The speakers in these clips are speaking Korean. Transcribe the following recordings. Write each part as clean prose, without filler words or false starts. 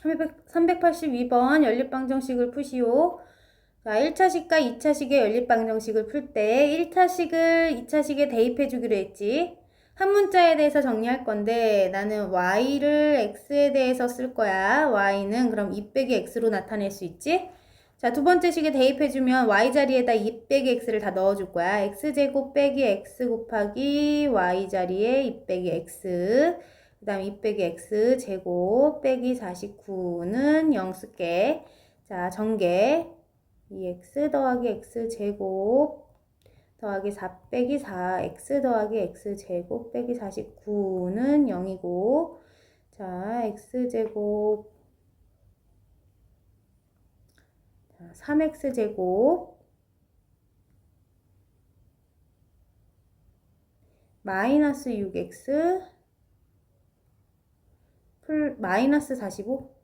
382번 연립방정식을 푸시오. 자, 1차식과 2차식의 연립방정식을 풀 때 1차식을 2차식에 대입해 주기로 했지. 한 문자에 대해서 정리할 건데 나는 y를 x에 대해서 쓸 거야. y는 그럼 2 빼기 x로 나타낼 수 있지. 자, 두 번째 식에 대입해 주면 y 자리에다 2 빼기 x를 다 넣어줄 거야. x제곱 빼기 x 곱하기 y 자리에 2 빼기 x. 그 다음 2 빼기 x 제곱 빼기 49는 0 쓸게. 자, 전개 2x 더하기 x 제곱 더하기 4 빼기 4x 더하기 x 제곱 빼기 49는 0이고, 자, x 제곱 3x 제곱 마이너스 6x 마이너스 45.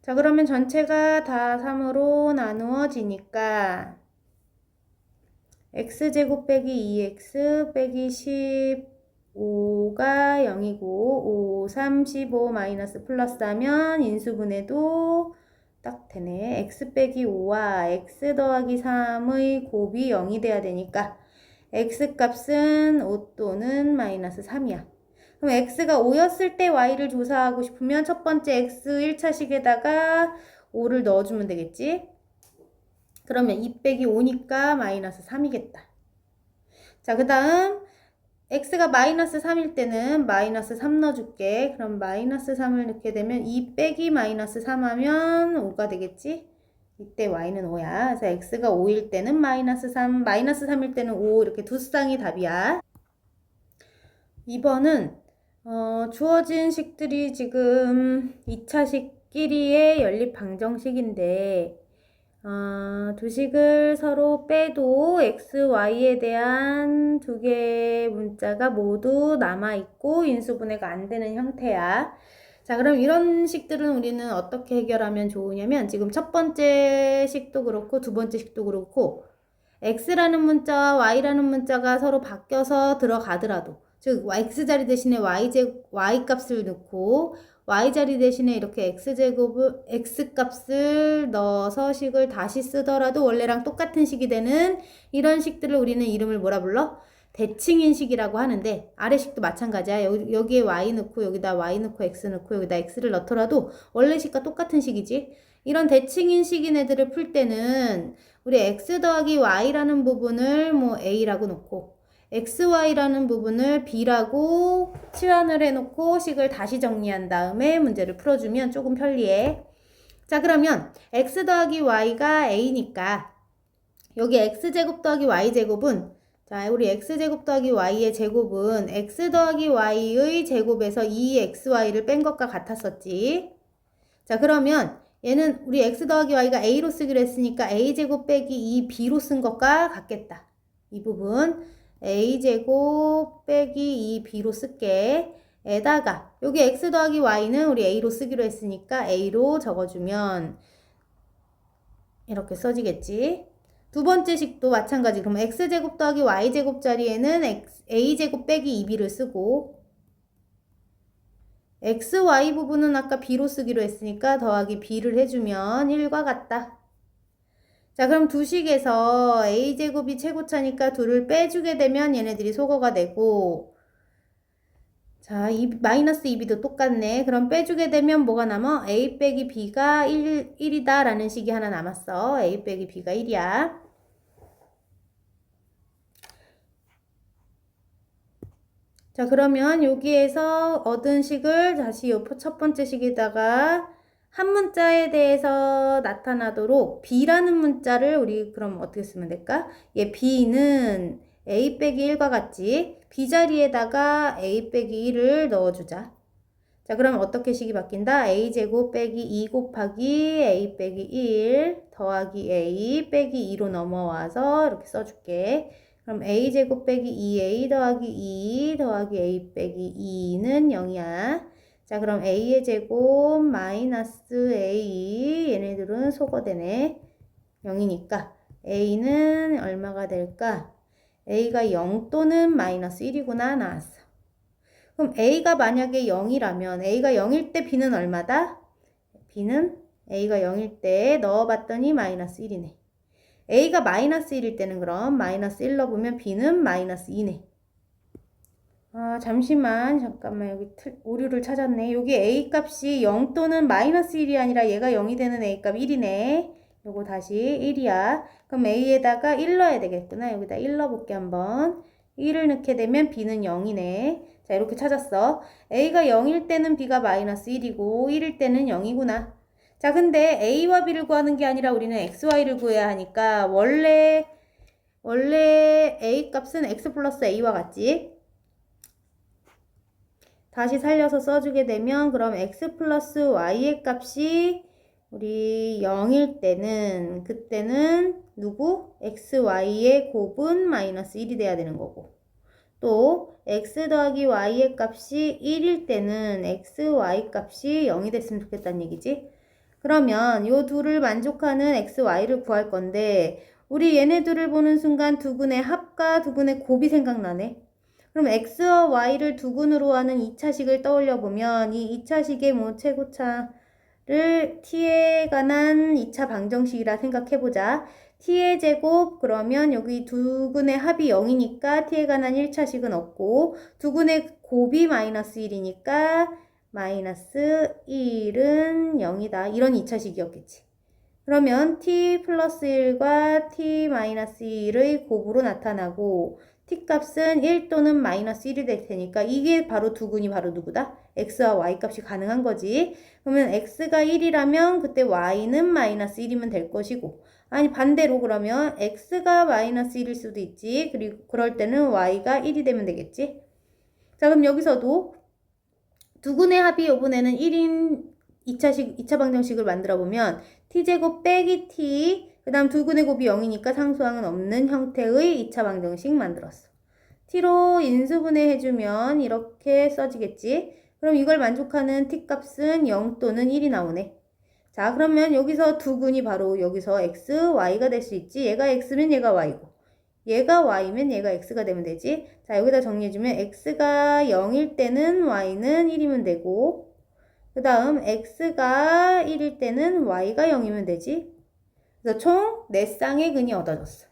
자, 그러면 전체가 다 3으로 나누어지니까 x제곱 빼기 2x 빼기 15가 0이고 5, 3, 15 마이너스 플러스 하면 인수분해도 딱 되네. x 빼기 5와 x 더하기 3의 곱이 0이 돼야 되니까 x 값은 5 또는 마이너스 3이야. 그럼 x가 5였을 때 y를 조사하고 싶으면 첫 번째 x 1차식에다가 5를 넣어주면 되겠지? 그러면 2 빼기 5니까 마이너스 3이겠다. 자, 그 다음 x가 마이너스 3일 때는 마이너스 3 넣어줄게. 그럼 마이너스 3을 넣게 되면 2 빼기 마이너스 3 하면 5가 되겠지? 이때 y는 5야. 그래서 x가 5일 때는 마이너스 3, 마이너스 3일 때는 5 이렇게 두 쌍이 답이야. 2번은 주어진 식들이 지금 2차식끼리의 연립 방정식인데 두 식을 서로 빼도 x, y에 대한 두 개의 문자가 모두 남아있고 인수분해가 안 되는 형태야. 자, 그럼 이런 식들은 우리는 어떻게 해결하면 좋으냐면 지금 첫 번째 식도 그렇고 두 번째 식도 그렇고 x라는 문자와 y라는 문자가 서로 바뀌어서 들어가더라도 즉 x자리 대신에 y 값을 넣고 y자리 대신에 이렇게 x 값을 넣어서 식을 다시 쓰더라도 원래랑 똑같은 식이 되는 이런 식들을 우리는 이름을 뭐라 불러? 대칭인식이라고 하는데 아래 식도 마찬가지야. 여기에 y 넣고 여기다 y 넣고 x 넣고 여기다 x를 넣더라도 원래 식과 똑같은 식이지. 이런 대칭인식인 애들을 풀 때는 우리 x 더하기 y라는 부분을 뭐 a라고 놓고 xy라는 부분을 b라고 치환을 해놓고 식을 다시 정리한 다음에 문제를 풀어주면 조금 편리해. 자, 그러면 x 더하기 y가 a니까 여기 x제곱 더하기 y제곱은 자, 우리 x제곱 더하기 y의 제곱은 x 더하기 y의 제곱에서 2xy를 뺀 것과 같았었지. 자, 그러면 얘는 우리 x 더하기 y가 a로 쓰기로 했으니까 a제곱 빼기 2b로 쓴 것과 같겠다. 이 부분 a제곱 빼기 2b로 쓸게. 에다가 여기 x 더하기 y는 우리 a로 쓰기로 했으니까 a로 적어주면 이렇게 써지겠지. 두 번째 식도 마찬가지. 그럼 x제곱 더하기 y제곱 자리에는 a제곱 빼기 2b를 쓰고 x, y 부분은 아까 b로 쓰기로 했으니까 더하기 b를 해주면 1과 같다. 자, 그럼 두 식에서 a제곱이 최고차니까 2를 빼주게 되면 얘네들이 소거가 되고 자, 마이너스 2b도 똑같네. 그럼 빼주게 되면 뭐가 남아? a 빼기 b가 1이다 라는 식이 하나 남았어. a 빼기 b가 1이야. 자, 그러면 여기에서 얻은 식을 다시 첫 번째 식에다가 한 문자에 대해서 나타나도록 b라는 문자를 우리 그럼 어떻게 쓰면 될까? 얘 b는 a 빼기 1과 같지? b 자리에다가 a 빼기 1을 넣어주자. 자, 그럼 어떻게 식이 바뀐다? a제곱 빼기 2 곱하기 a 빼기 1 더하기 a 빼기 2로 넘어와서 이렇게 써줄게. 그럼 a제곱 빼기 2a 더하기 2 더하기 a 빼기 2는 0이야. 자, 그럼 a의 제곱 마이너스 a 얘네들은 소거되네. 0이니까 a는 얼마가 될까? a가 0 또는 마이너스 1이구나 나왔어. 그럼 A가 만약에 0이라면 A가 0일 때 B는 얼마다? B는 A가 0일 때 넣어봤더니 마이너스 1이네. A가 마이너스 1일 때는 그럼 마이너스 1 넣어보면 B는 마이너스 2네. 잠깐만 여기 오류를 찾았네. 여기 A 값이 0 또는 마이너스 1이 아니라 얘가 0이 되는 A 값 1이네. 요거 다시 1이야. 그럼 A에다가 1 넣어야 되겠구나. 여기다 1 넣어볼게 한번. 1을 넣게 되면 B는 0이네. 자, 이렇게 찾았어. A가 0일 때는 B가 마이너스 1이고 1일 때는 0이구나. 자, 근데 A와 B를 구하는 게 아니라 우리는 XY를 구해야 하니까 원래 A 값은 X 플러스 A와 같지? 다시 살려서 써주게 되면 그럼 x 플러스 y의 값이 우리 0일 때는 그때는 누구? x, y의 곱은 마이너스 1이 돼야 되는 거고 또 x 더하기 y의 값이 1일 때는 x, y 값이 0이 됐으면 좋겠다는 얘기지. 그러면 요 둘을 만족하는 x, y를 구할 건데 우리 얘네들을 보는 순간 두근의 합과 두근의 곱이 생각나네. 그럼 x와 y를 두근으로 하는 2차식을 떠올려 보면 이 2차식의 뭐 최고차를 t에 관한 2차 방정식이라 생각해 보자. t의 제곱 그러면 여기 두근의 합이 0이니까 t에 관한 1차식은 없고 두근의 곱이 마이너스 1이니까 마이너스 1은 0이다. 이런 2차식이었겠지. 그러면 t 플러스 1과 t 마이너스 1의 곱으로 나타나고 t값은 1 또는 마이너스 1이 될 테니까 이게 바로 두근이 바로 누구다? x와 y 값이 가능한 거지. 그러면 x가 1이라면 그때 y는 마이너스 1이면 될 것이고 아니 반대로 그러면 x가 마이너스 1일 수도 있지. 그리고 그럴 때는 y가 1이 되면 되겠지. 자 그럼 여기서도 두근의 합이 이번에는 1인 2차 방정식을 만들어 보면 t제곱 빼기 t 그 다음 두근의 곱이 0이니까 상수항은 없는 형태의 2차 방정식 만들었어. t로 인수분해 해주면 이렇게 써지겠지. 그럼 이걸 만족하는 t값은 0 또는 1이 나오네. 자 그러면 여기서 두근이 바로 여기서 x, y가 될 수 있지. 얘가 x면 얘가 y고 얘가 y면 얘가 x가 되면 되지. 자 여기다 정리해주면 x가 0일 때는 y는 1이면 되고 그 다음 x가 1일 때는 y가 0이면 되지. 그래서 총 4쌍의 근이 얻어졌어.